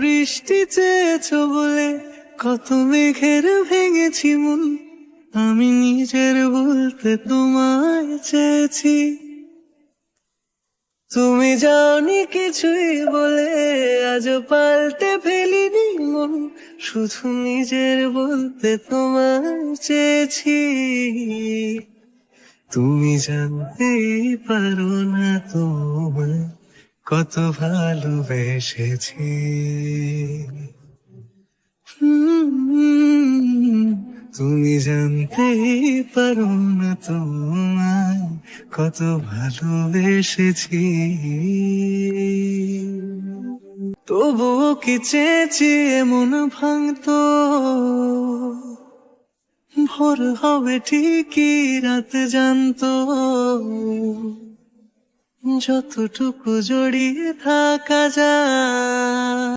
বৃষ্টি চেয়েছ বলে কত মেঘের ভেঙেছি মন, আমি নিজের বলতে তোমায় চেয়েছি। তুমি যাওনি কিছুই বলে আজও পাল্টে ফেলিনি মন, শুধু নিজের বলতে তোমায় চেয়েছি। তুমি জানতেই পারো না তোমায় কত ভালোবেসেছি। তুমি জানতেই পারো না তোমায় কত ভালোবেসেছি। তবুও কি চেয়েছি মন ভাঙতো, ভোর হবে ঠিকই রাত জানতো, যতটুকু জড়িয়ে থাকা যায়।